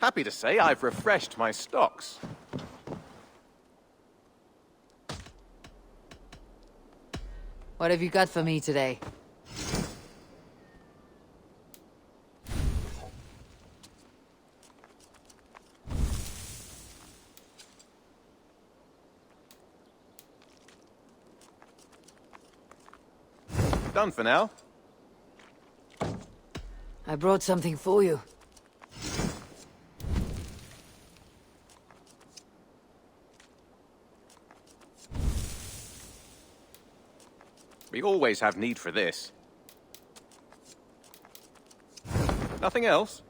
Happy to say I've refreshed my stocks. What have you got for me today? Done for now. I brought something for you. We always have need for this. Nothing else?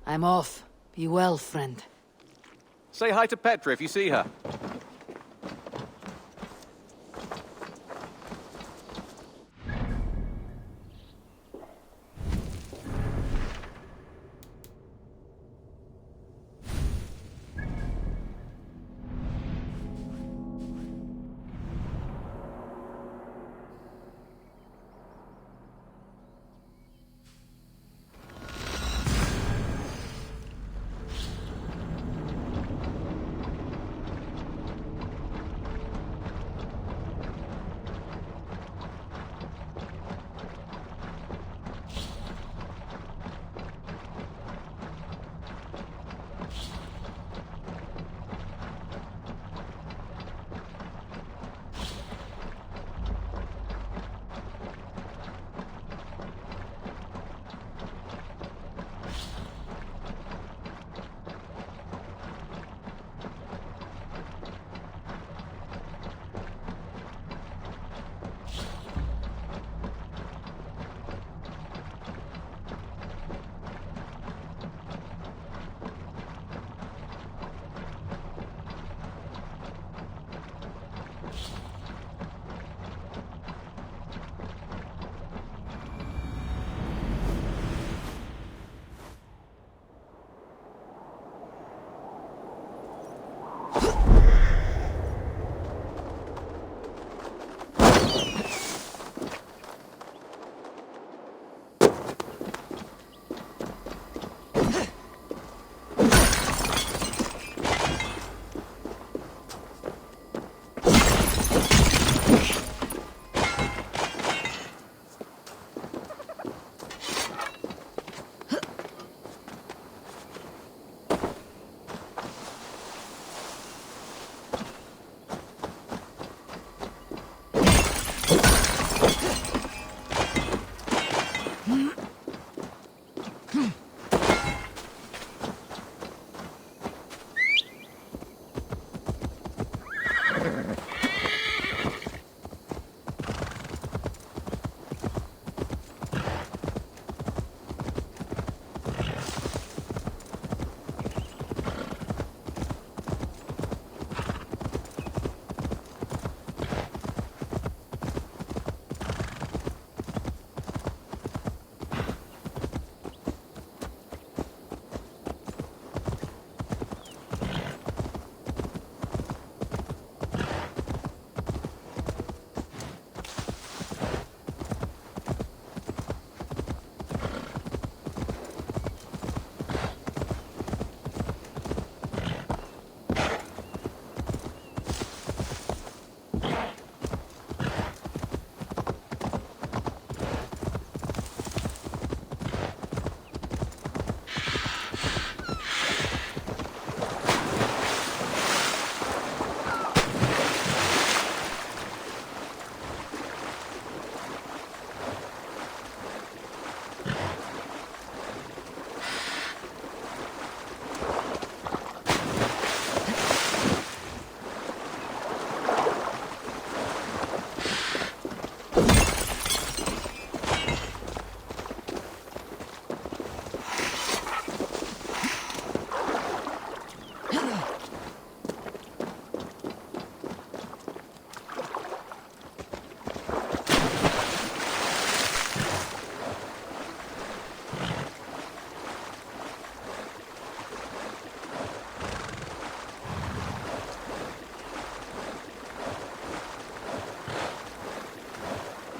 I'm off. Be well, friend. Say hi to Petra if you see her.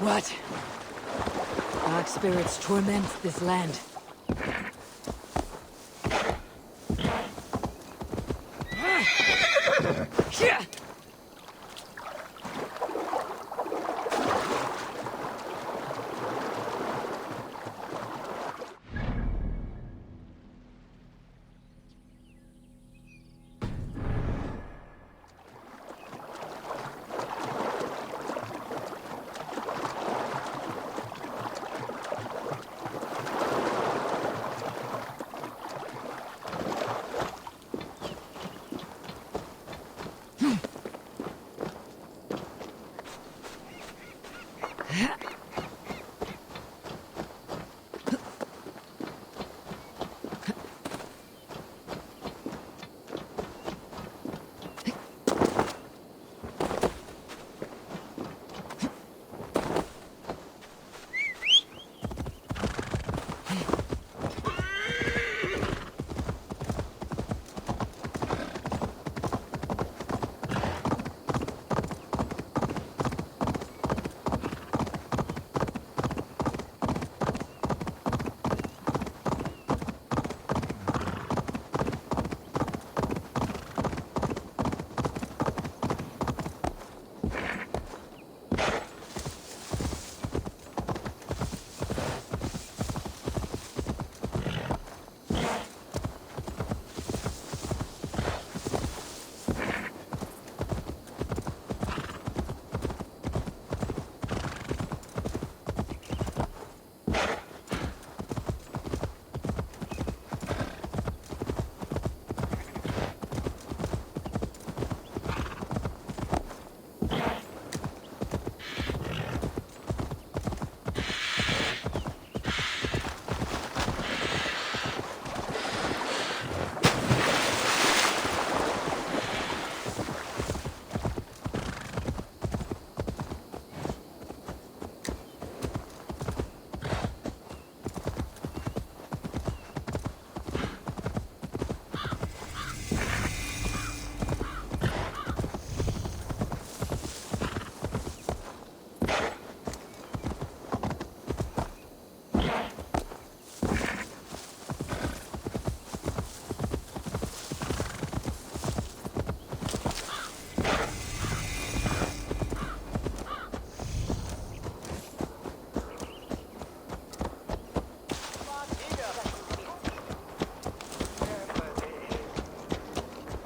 What? Dark spirits torment this land.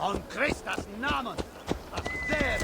On Christus Namen! There!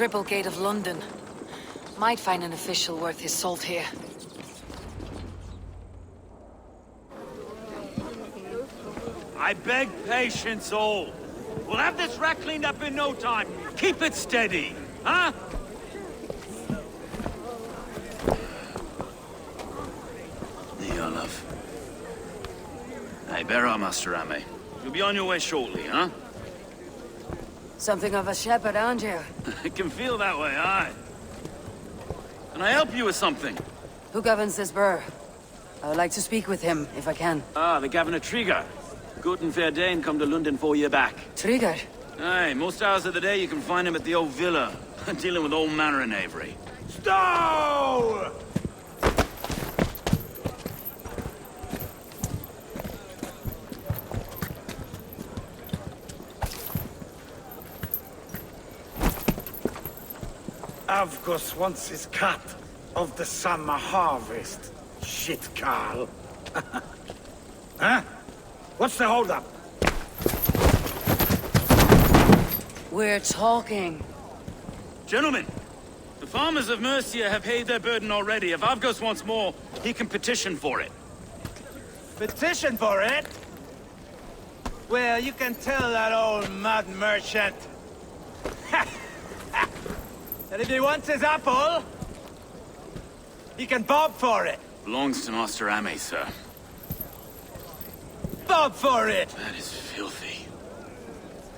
Cripple Gate of London. Might find an official worth his salt here. I beg patience, all. We'll have this wreck cleaned up in no time. Keep it steady, huh? There you are, love. Hey, bear our Master Ame. You'll be on your way shortly, huh? Something of a shepherd, aren't you? It can feel that way, aye. Can I help you with something? Who governs this burr? I would like to speak with him, if I can. Ah, the Governor Trigger. Good and fair Dane come to Lunden 4 year back. Trigger? Aye, most hours of the day you can find him at the old villa, dealing with all manner in Eivor. Stow! Avgos wants his cut of the summer harvest. Shit, Carl. Huh? What's the holdup? We're talking. Gentlemen, the farmers of Mercia have paid their burden already. If Avgos wants more, he can petition for it. Petition for it? Well, you can tell that old mud merchant. And if he wants his apple, he can bob for it. Belongs to Master Ame, sir. Bob for it! That is filthy.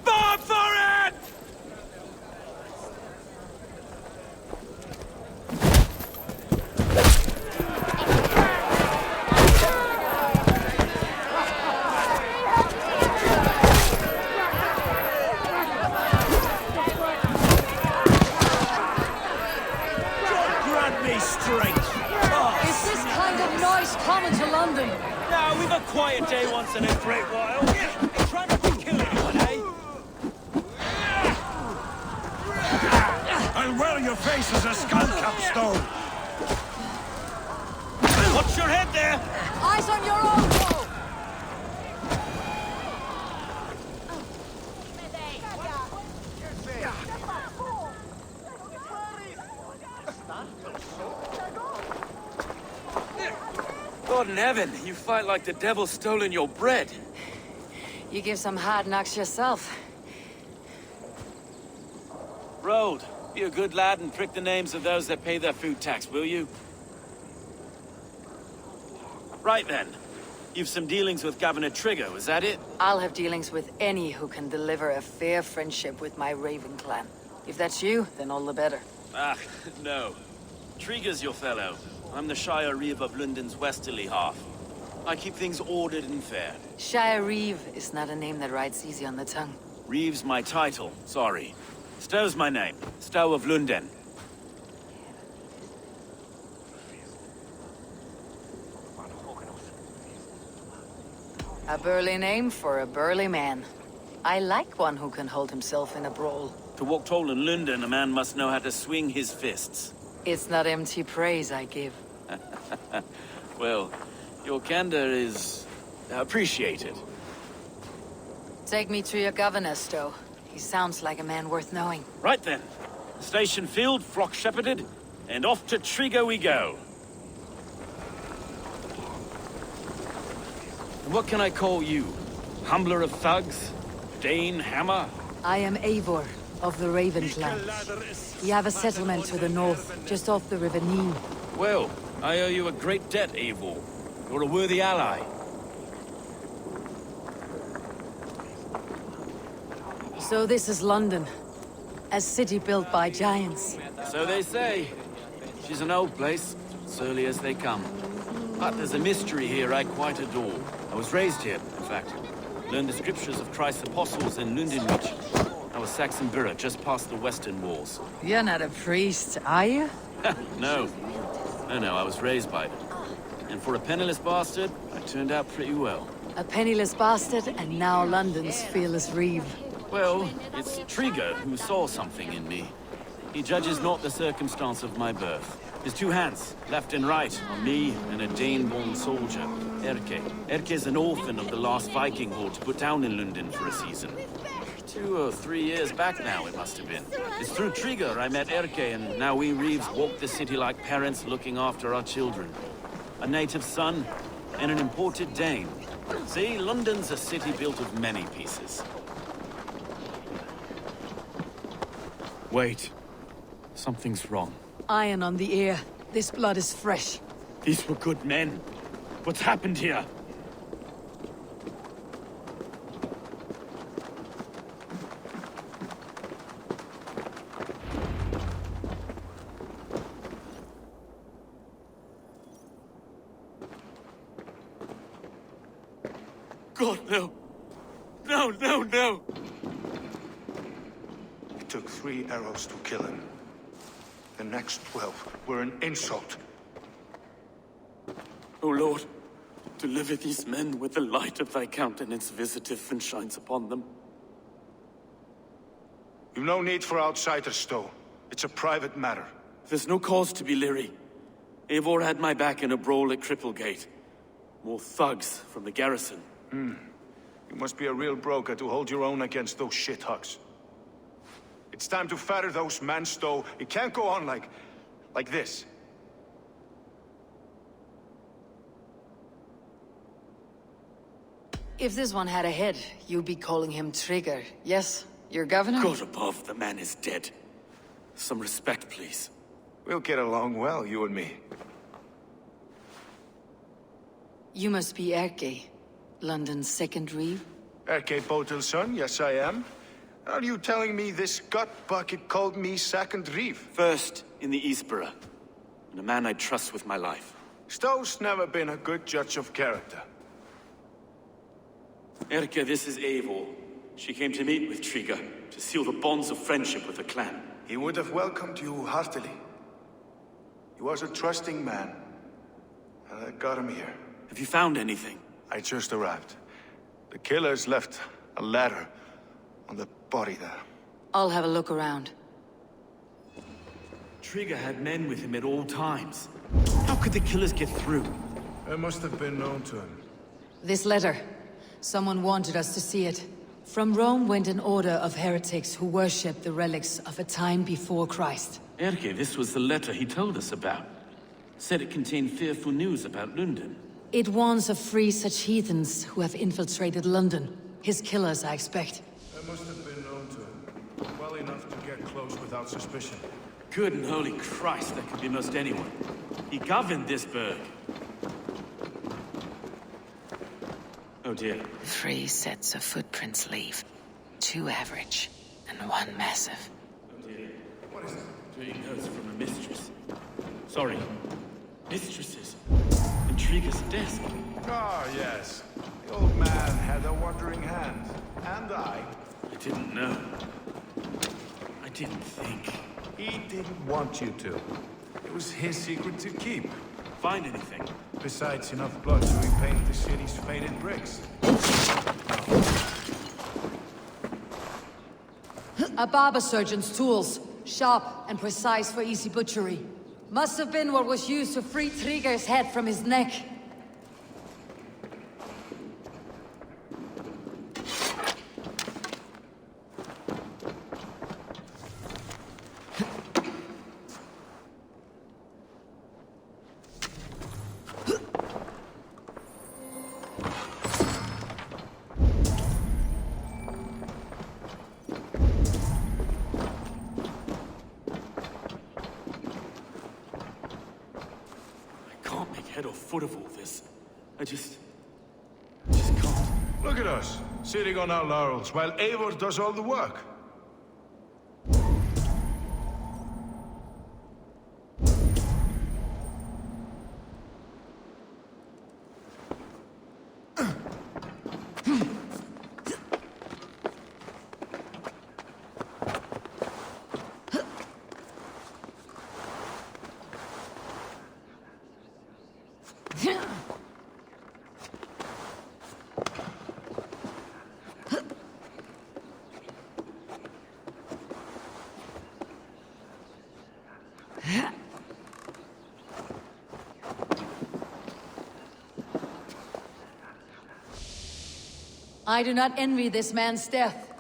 Bob for it! coming to London. Nah, we've a quiet day once in a great while. Try not to kill anyone, eh? I'll wear your face as a skull capstone! Watch your head there! Eyes on your own foe! God in heaven, you fight like the devil stolen your bread. You give some hard knocks yourself. Road, be a good lad and prick the names of those that pay their food tax, will you? Right then. You've some dealings with Governor Trigger, is that it? I'll have dealings with any who can deliver a fair friendship with my Raven clan. If that's you, then all the better. Ah, no. Trigger's your fellow. I'm the Shire Reeve of Lunden's westerly half. I keep things ordered and fair. Shire Reeve is not a name that rides easy on the tongue. Reeve's my title, sorry. Stow's my name. Stow of Lunden. A burly name for a burly man. I like one who can hold himself in a brawl. To walk tall in Lunden, a man must know how to swing his fists. It's not empty praise I give. Well, your candor is appreciated. Take me to your governor, Stow. He sounds like a man worth knowing. Right then. Station filled, flock shepherded, and off to Trigger we go. And what can I call you? Humbler of thugs? Dane Hammer? I am Eivor, of the Raven clan. We have a settlement to the north, just off the River Nene. Well, I owe you a great debt, Eivor. You're a worthy ally. So this is London. A city built by giants. So they say. She's an old place, as early as they come. But there's a mystery here I quite adore. I was raised here, in fact. Learned the scriptures of Christ's apostles in Lunden region. I was Saxon Borough, just past the western walls. You're not a priest, are you? No. No, I was raised by them. And for a penniless bastard, I turned out pretty well. A penniless bastard, and now London's fearless Reeve. Well, it's Trigger who saw something in me. He judges not the circumstance of my birth. His two hands, left and right, on me and a Dane-born soldier, Erke. Erke's an orphan of the last Viking horde put down in Lunden for a season. 2 or 3 years back now, it must have been. It's through Trigger I met Erke, and now we Reeves walk the city like parents looking after our children. A native son, and an imported Dane. See, London's a city built of many pieces. Wait. Something's wrong. Iron on the ear. This blood is fresh. These were good men. What's happened here? God, no. No. It took 3 arrows to kill him. The next 12 were an insult. O Lord, deliver these men with the light of thy countenance visiteth and shines upon them. You've no need for outsiders, Stow. It's a private matter. There's no cause to be leery. Eivor had my back in a brawl at Cripplegate. More thugs from the garrison. You must be a real broker to hold your own against those shithugs. It's time to fetter those men, Stow. It can't go on like this. If this one had a head, you'd be calling him Trigger. Yes, your governor? God above, the man is dead. Some respect, please. We'll get along well, you and me. You must be Erke, London's second Reeve. Erke Botel's son, yes I am. Are you telling me this gut bucket called me second Reeve? First in the Eastborough, and a man I trust with my life. Stow's never been a good judge of character. Erke, this is Eivor. She came to meet with Trigger, to seal the bonds of friendship with the clan. He would have welcomed you heartily. He was a trusting man, and I got him here. Have you found anything? I just arrived. The killers left a letter on the body there. I'll have a look around. Trigger had men with him at all times. How could the killers get through? It must have been known to him. This letter. Someone wanted us to see it. From Rome went an order of heretics who worshipped the relics of a time before Christ. Erke, this was the letter he told us about. Said it contained fearful news about Lunden. It warns of 3 such heathens who have infiltrated London. His killers, I expect. It must have been known to him. Well enough to get close without suspicion. Good and holy Christ, that could be most anyone. He governed this burg. Oh dear. 3 sets of footprints leave. 2 average, and 1 massive. Oh dear. What is that? 3 notes from a mistress. Sorry. Mistresses. Intrigue's desk. Ah, yes. The old man had a wandering hand. And I didn't know. I didn't think. He didn't want you to. It was his secret to keep. Find anything? Besides enough blood to repaint the city's faded bricks. A barber surgeon's tools. Sharp and precise for easy butchery. Must have been what was used to free Trigger's head from his neck. Head or foot of all this. I just can't. Look at us, sitting on our laurels while Eivor does all the work. I do not envy this man's death.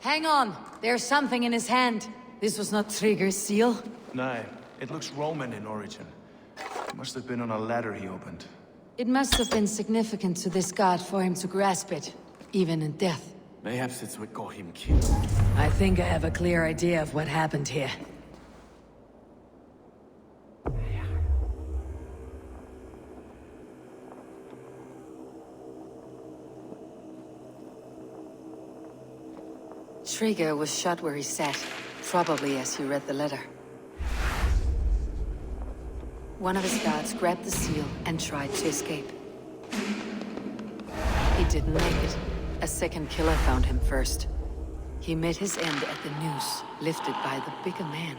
Hang on, there's something in his hand. This was not Trigger's seal. No, it looks Roman in origin. It must have been on a ladder he opened. It must have been significant to this god for him to grasp it, even in death. Perhaps it's what got him killed. I think I have a clear idea of what happened here. Trigger was shot where he sat, probably as he read the letter. One of his guards grabbed the seal and tried to escape. He didn't make it. A second killer found him first. He met his end at the noose, lifted by the bigger man.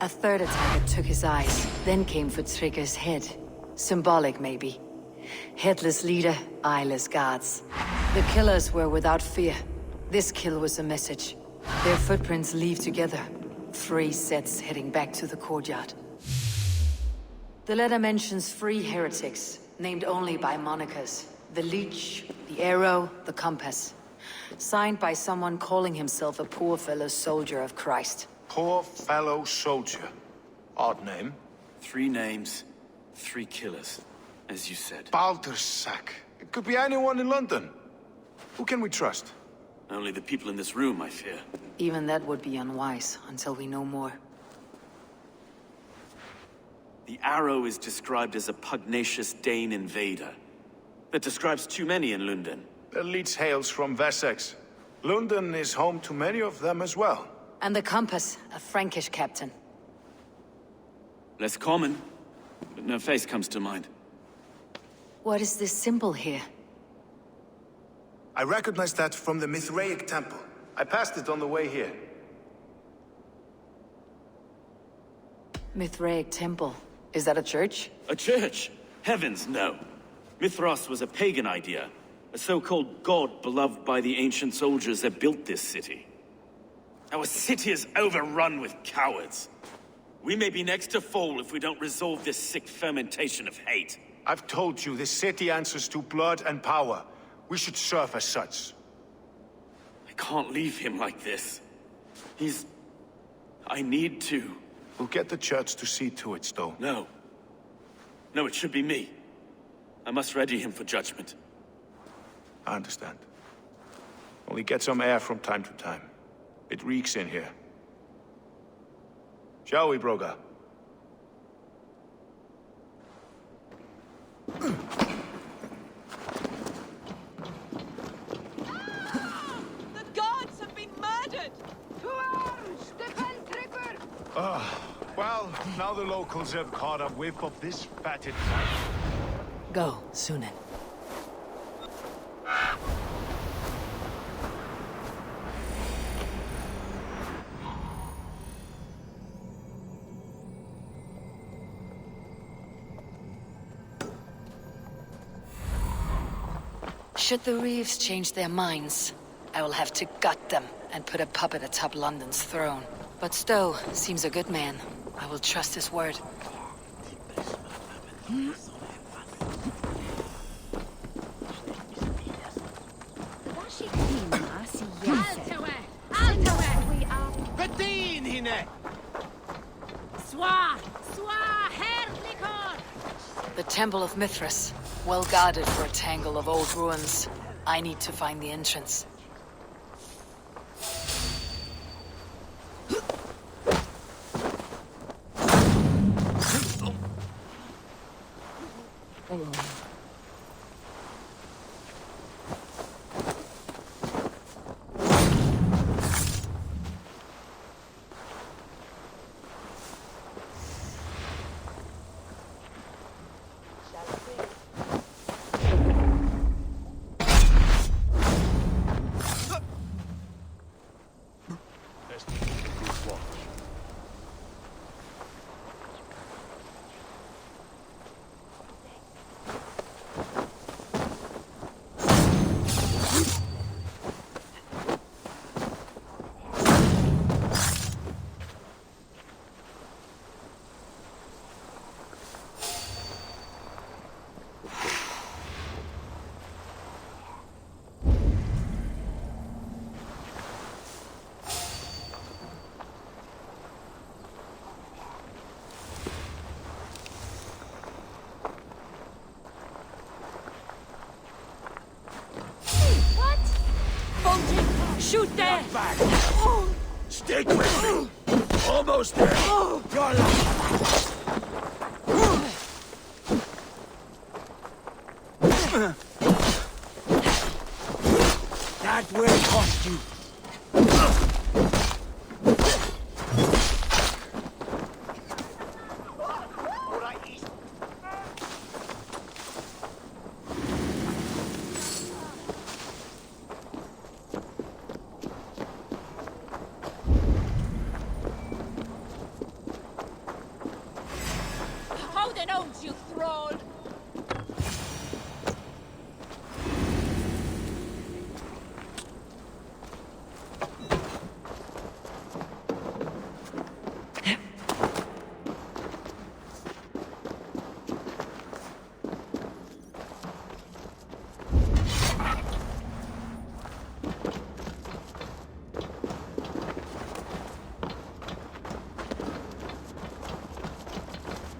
A third attacker took his eyes, then came for Trigger's head. Symbolic, maybe. Headless leader, eyeless guards. The killers were without fear. This kill was a message. Their footprints leave together. 3 sets heading back to the courtyard. The letter mentions 3 heretics, named only by monikers. The Leech, the Arrow, the Compass. Signed by someone calling himself a poor fellow soldier of Christ. Poor fellow soldier. Odd name. 3 names, 3 killers, as you said. Baldersack. It could be anyone in London. Who can we trust? Only the people in this room, I fear. Even that would be unwise, until we know more. The Arrow is described as a pugnacious Dane invader. That describes too many in Lunden. The Leech hails from Wessex. Lunden is home to many of them as well. And the Compass, a Frankish captain. Less common, but no face comes to mind. What is this symbol here? I recognize that from the Mithraic temple. I passed it on the way here. Mithraic temple. Is that a church? A church? Heavens, no. Mithras was a pagan idea. A so-called god beloved by the ancient soldiers that built this city. Our city is overrun with cowards. We may be next to fall if we don't resolve this sick fermentation of hate. I've told you, this city answers to blood and power. We should serve as such. I can't leave him like this. I need to. We'll get the church to see to it, Stowe. No. No, it should be me. I must ready him for judgment. I understand. Only get some air from time to time. It reeks in here. Shall we, Broga? The gods have been murdered! To arms! Defend Trigger! Well, now the locals have caught a whiff of this fatted fat. Go, Sunan. Should the Reeves change their minds, I will have to gut them and put a puppet atop London's throne. But Stowe seems a good man. I will trust his word. The Temple of Mithras, well guarded for a tangle of old ruins. I need to find the entrance. Shoot there! Back! Stick with me! Almost there! You're lucky! That will cost you!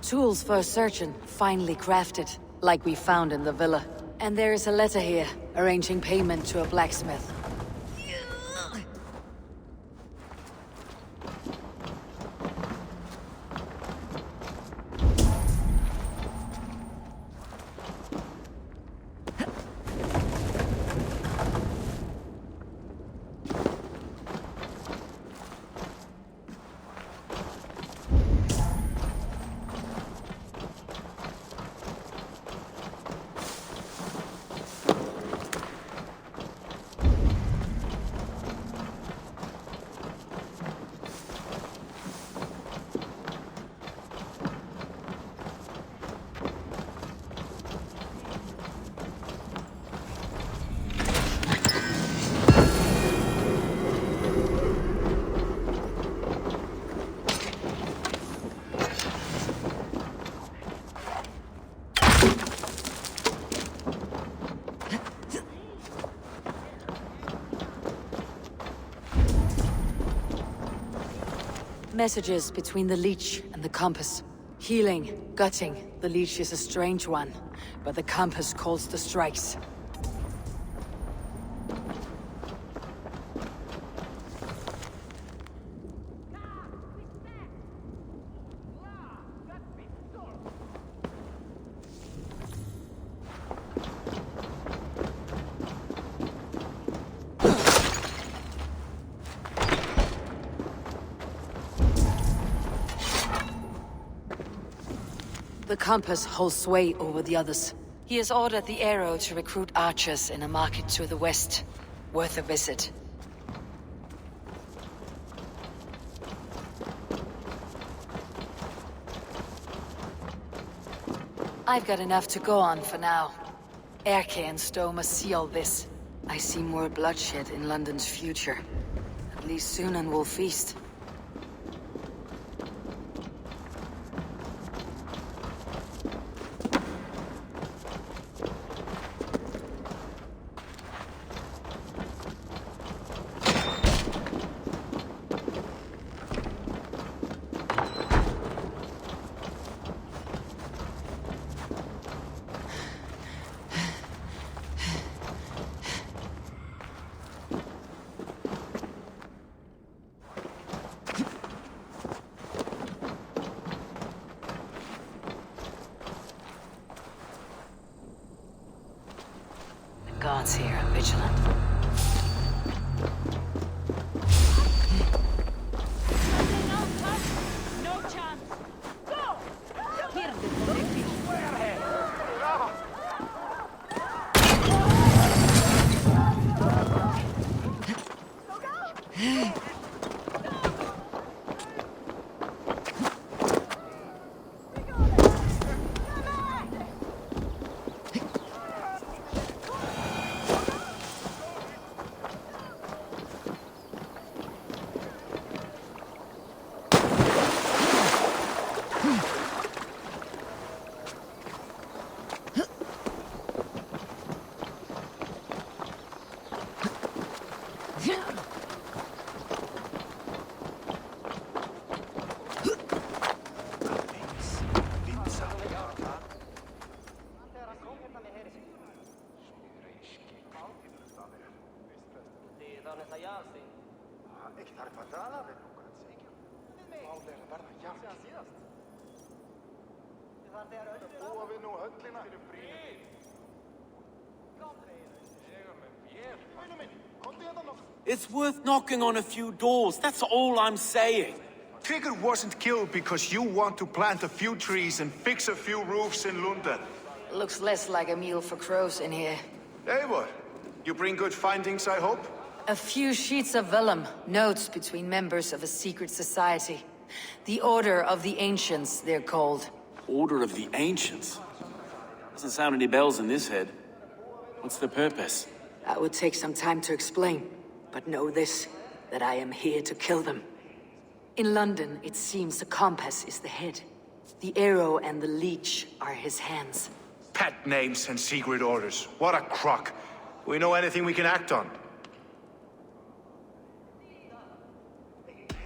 Tools for searching, finely crafted, like we found in the villa. And there is a letter here, arranging payment to a blacksmith. Messages between the leech and the compass. Healing, gutting. The leech is a strange one, but the compass calls the strikes. The compass holds sway over the others. He has ordered the arrow to recruit archers in a market to the west. Worth a visit. I've got enough to go on for now. Erke and Stowe must see all this. I see more bloodshed in London's future. At least Sunan will feast. Guards here are vigilant. No chance. Go! Here, It's worth knocking on a few doors, that's all I'm saying. Trigger wasn't killed because you want to plant a few trees and fix a few roofs in Lunden. Looks less like a meal for crows in here. Eivor, you bring good findings, I hope? A few sheets of vellum, notes between members of a secret society. The Order of the Ancients, they're called. Order of the Ancients? Doesn't sound any bells in this head. What's the purpose? That would take some time to explain, but know this, that I am here to kill them. In London, it seems the compass is the head. The arrow and the leech are his hands. Pet names and secret orders. What a crock. We know anything we can act on.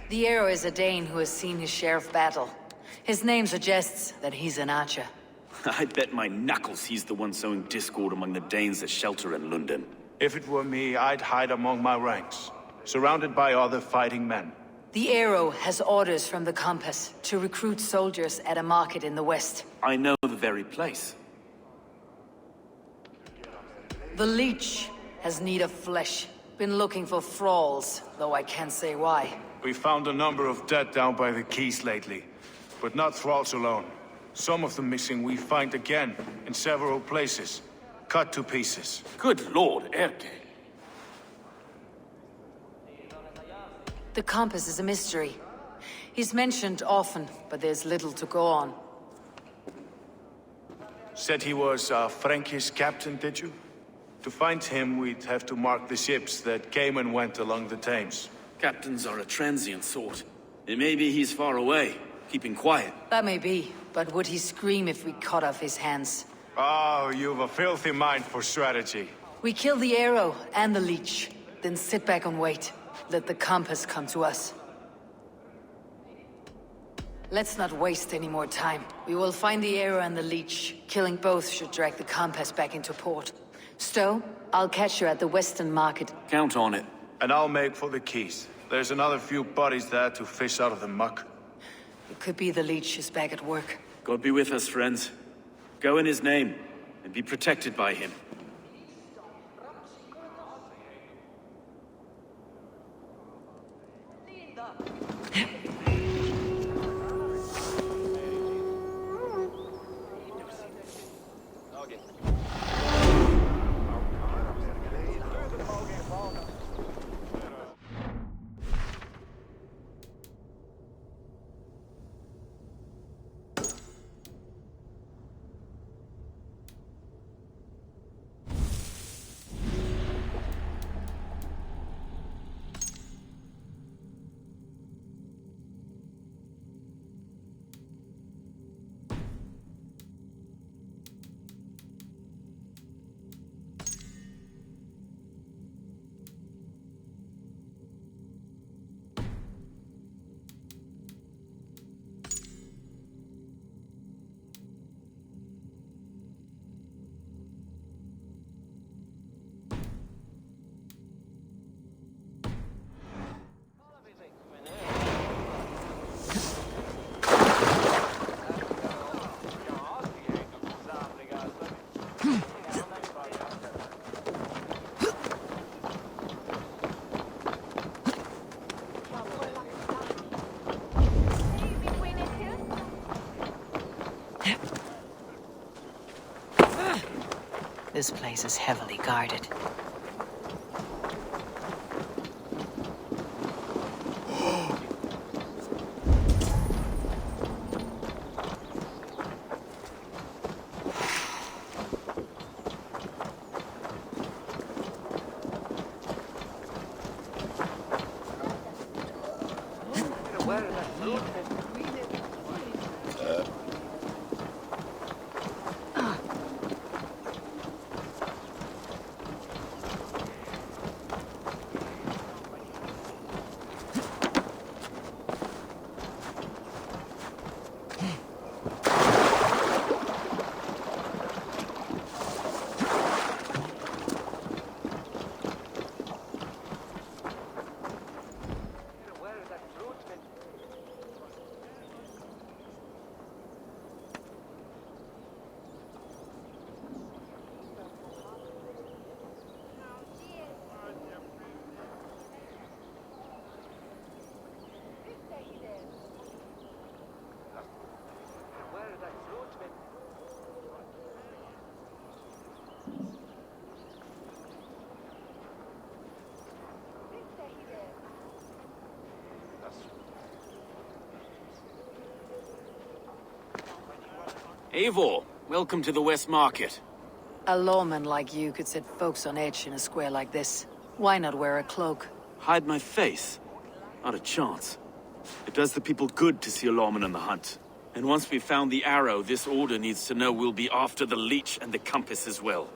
The arrow is a Dane who has seen his share of battle. His name suggests that he's an archer. I bet my knuckles he's the one sowing discord among the Danes that shelter in Lunden. If it were me, I'd hide among my ranks, surrounded by other fighting men. The arrow has orders from the compass to recruit soldiers at a market in the west. I know the very place. The leech has need of flesh. Been looking for thralls, though I can't say why. We found a number of dead down by the quays lately, but not thralls alone. Some of the missing we find again in several places, cut to pieces. Good lord, Erke. The compass is a mystery. He's mentioned often, but there's little to go on. Said he was a Frankish captain, did you? To find him, we'd have to mark the ships that came and went along the Thames. Captains are a transient sort. It may be he's far away, keeping quiet. That may be, but would he scream if we cut off his hands? Oh, you've a filthy mind for strategy. We kill the arrow and the leech, then sit back and wait. Let the compass come to us. Let's not waste any more time. We will find the Eivor and the Leech. Killing both should drag the Compass back into port. Stowe, I'll catch you at the Western Market. Count on it. And I'll make for the keys. There's another few bodies there to fish out of the muck. It could be the Leech is back at work. God be with us, friends. Go in his name, and be protected by him. This place is heavily guarded. Eivor, welcome to the West Market. A lawman like you could set folks on edge in a square like this. Why not wear a cloak? Hide my face? Not a chance. It does the people good to see a lawman on the hunt. And once we've found the arrow, this order needs to know we'll be after the Leech and the Compass as well.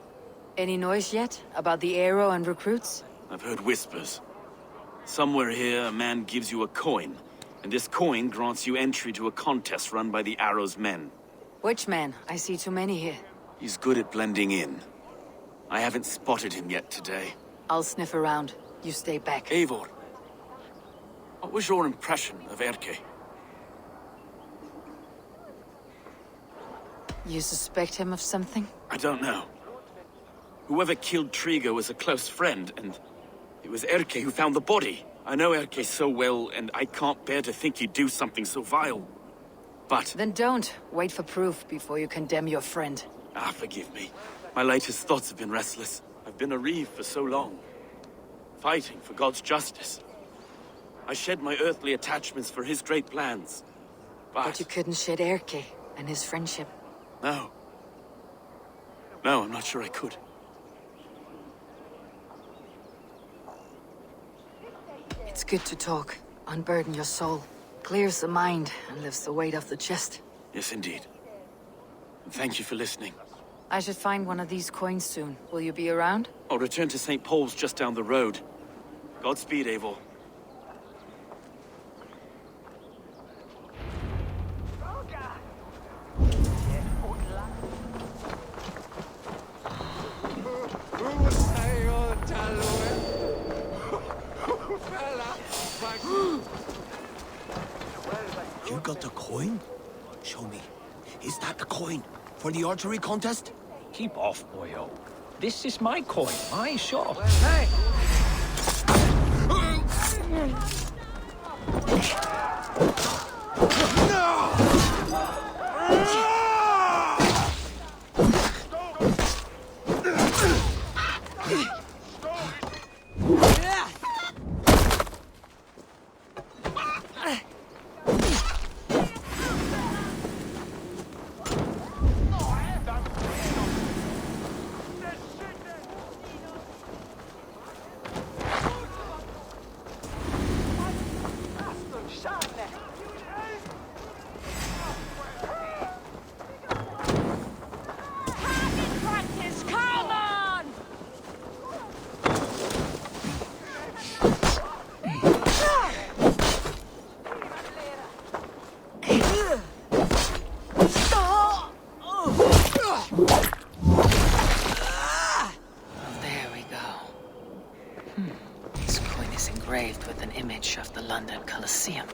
Any noise yet about the Eivor and recruits? I've heard whispers. Somewhere here, a man gives you a coin, and this coin grants you entry to a contest run by the Arrow's men. Which man? I see too many here. He's good at blending in. I haven't spotted him yet today. I'll sniff around. You stay back. Eivor, what was your impression of Erke? You suspect him of something? I don't know. Whoever killed Triga was a close friend, and it was Erke who found the body. I know Erke so well, and I can't bear to think he'd do something so vile. But... Then don't. Wait for proof before you condemn your friend. forgive me. My latest thoughts have been restless. I've been a reeve for so long, fighting for God's justice. I shed my earthly attachments for his great plans. But you couldn't shed Erke and his friendship. No. No, I'm not sure I could. It's good to talk. Unburden your soul. Clears the mind and lifts the weight off the chest. Yes, indeed. And thank you for listening. I should find one of these coins soon. Will you be around? I'll return to St. Paul's just down the road. Godspeed, Eivor. Is that the coin for the archery contest? Keep off, boyo. This is my coin, my shot. Hey! There we go. This coin is engraved with an image of the London Colosseum.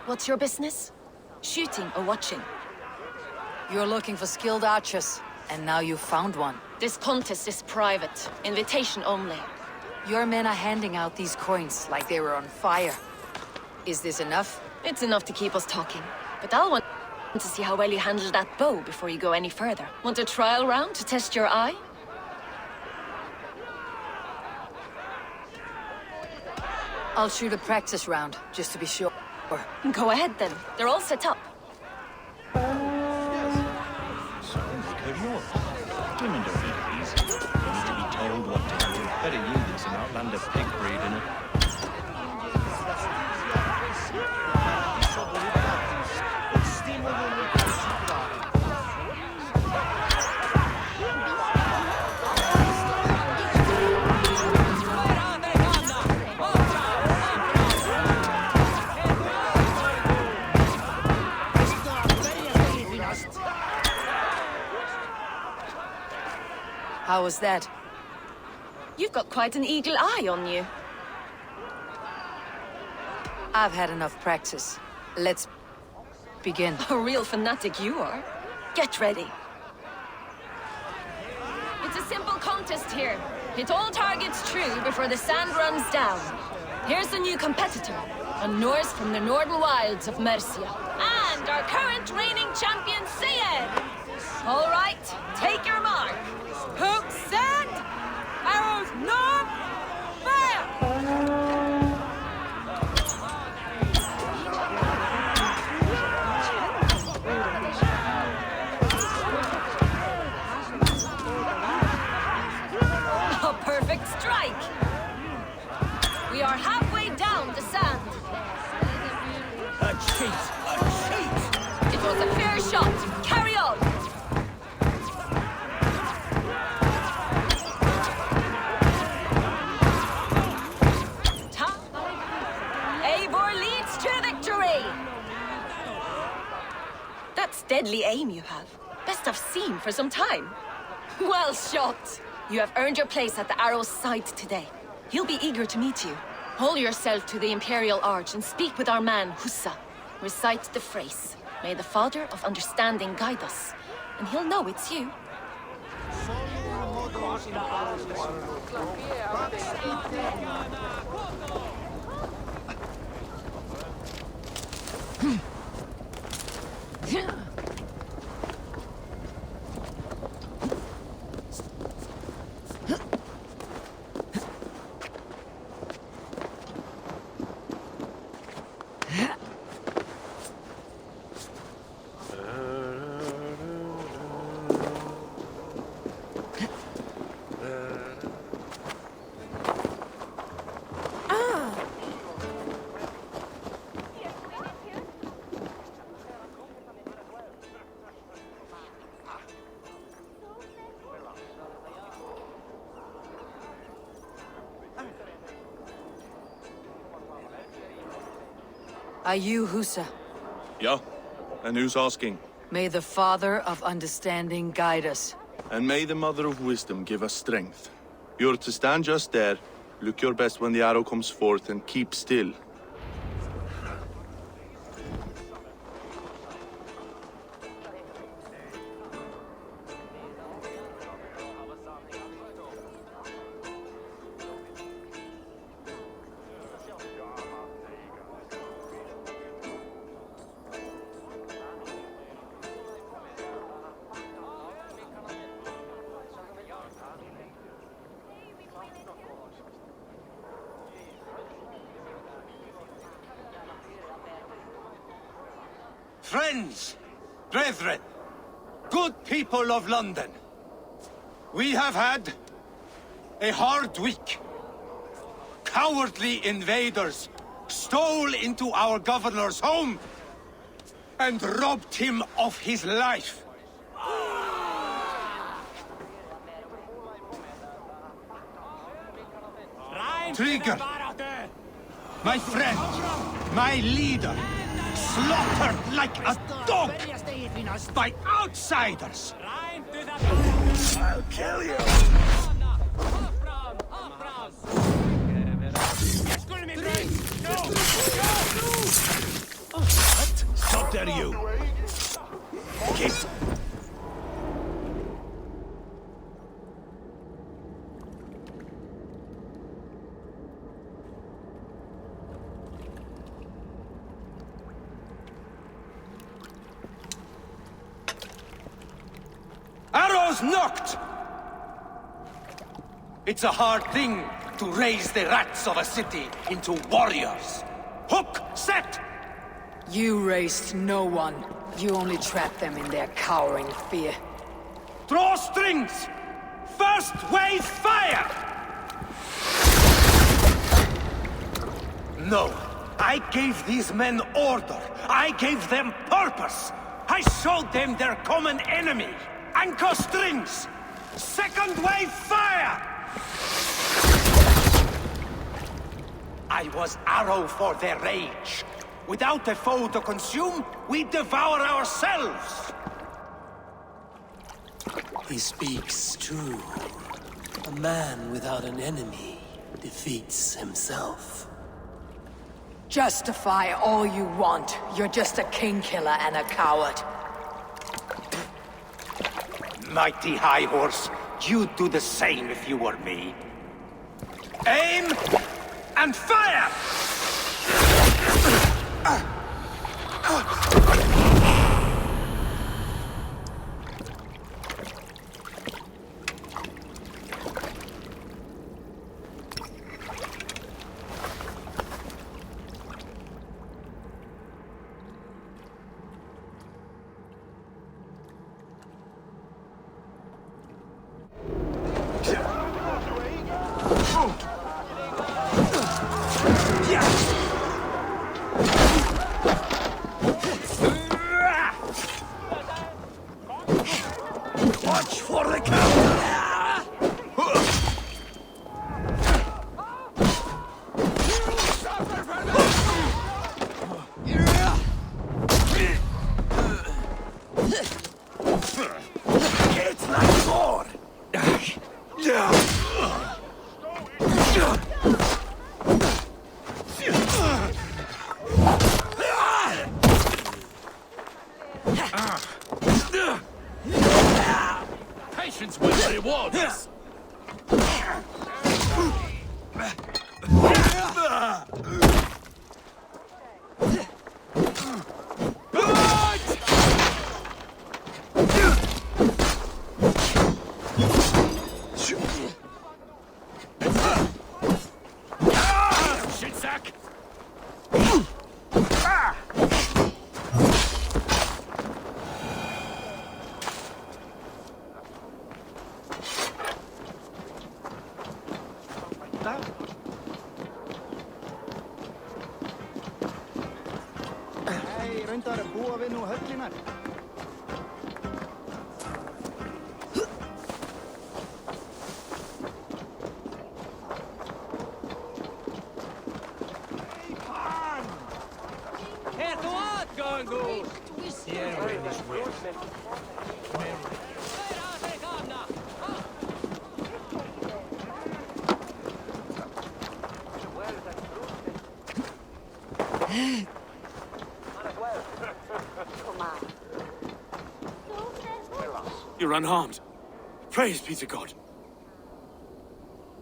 What's your business? Shooting or watching? You're looking for skilled archers, and now you've found one. This contest is private. Invitation only. Your men are handing out these coins like they were on fire. Is this enough? It's enough to keep us talking. But I'll want to see how well you handle that bow before you go any further. Want a trial round to test your eye? I'll shoot a practice round, just to be sure. Go ahead then. They're all set up. So, make her yours. Women don't need these. They need to be told what to do. Better you than some outlander pig breed, innit? How was that? You've got quite an eagle eye on you. I've had enough practice. Let's begin. A real fanatic you are. Get ready. It's a simple contest here. Hit all targets true before the sand runs down. Here's the new competitor, a Norse from the northern wilds of Mercia. And our current reigning champion, Sayed. All right, take your mark. Hooks set! Arrows north! Fire! A perfect strike! We are halfway down the sand. A cheat! A cheat! That's deadly aim you have. Best I've seen for some time. Well shot! You have earned your place at the Arrow's side today. He'll be eager to meet you. Hold yourself to the Imperial Arch and speak with our man, Hussa. Recite the phrase. May the Father of Understanding guide us. And he'll know it's you. Are you Hussa? Yeah, and who's asking? May the Father of Understanding guide us. And may the Mother of Wisdom give us strength. You're to stand just there, look your best when the arrow comes forth, and keep still. Friends, brethren, good people of London, we have had a hard week. Cowardly invaders stole into our governor's home and robbed him of his life. Trigger, my friend, my leader, slaughtered like a dog by outsiders. I'll kill you. What? Stop there, you. Keep. Arrows knocked! It's a hard thing to raise the rats of a city into warriors. Hook, set! You raised no one. You only trapped them in their cowering fear. Draw strings! First wave fire! No, I gave these men order. I gave them purpose. I showed them their common enemy. Anchor strings! Second wave fire! I was arrow for their rage. Without a foe to consume, we devour ourselves! He speaks true. A man without an enemy defeats himself. Justify all you want. You're just a king killer and a coward. Mighty High Horse, you'd do the same if you were me. Aim and fire! Watch for the counter! Patience will reward us. Shitsack! Nei, reyndar að búa við nú höllinar. You're unharmed. Praise be to God.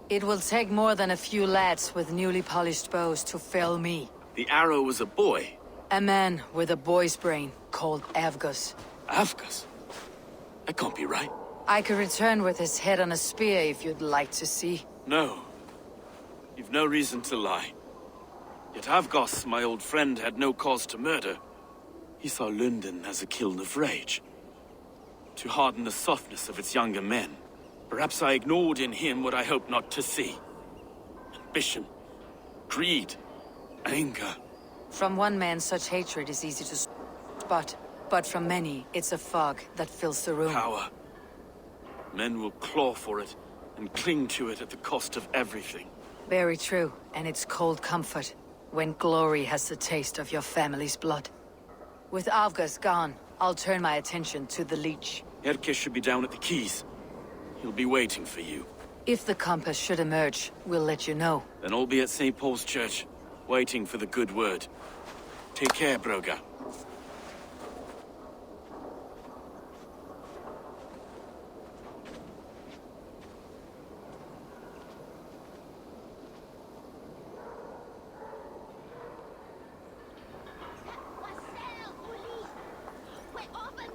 It will take more than a few lads with newly polished bows to fell me. The arrow was a boy. A man with a boy's brain called Avgus. Avgus? That can't be right. I could return with his head on a spear if you'd like to see. No. You've no reason to lie. Yet Avgos, my old friend, had no cause to murder. He saw Lunden as a kiln of rage. To harden the softness of its younger men. Perhaps I ignored in him what I hoped not to see. Ambition, greed, anger. From one man, such hatred is easy to spot. But from many, it's a fog that fills the room. Power. Men will claw for it and cling to it at the cost of everything. Very true, and it's cold comfort when glory has the taste of your family's blood. With Avgus gone, I'll turn my attention to the Leech. Erke should be down at the quays. He'll be waiting for you. If the compass should emerge, we'll let you know. Then I'll be at St. Paul's Church, waiting for the good word. Take care, Broga. We're off and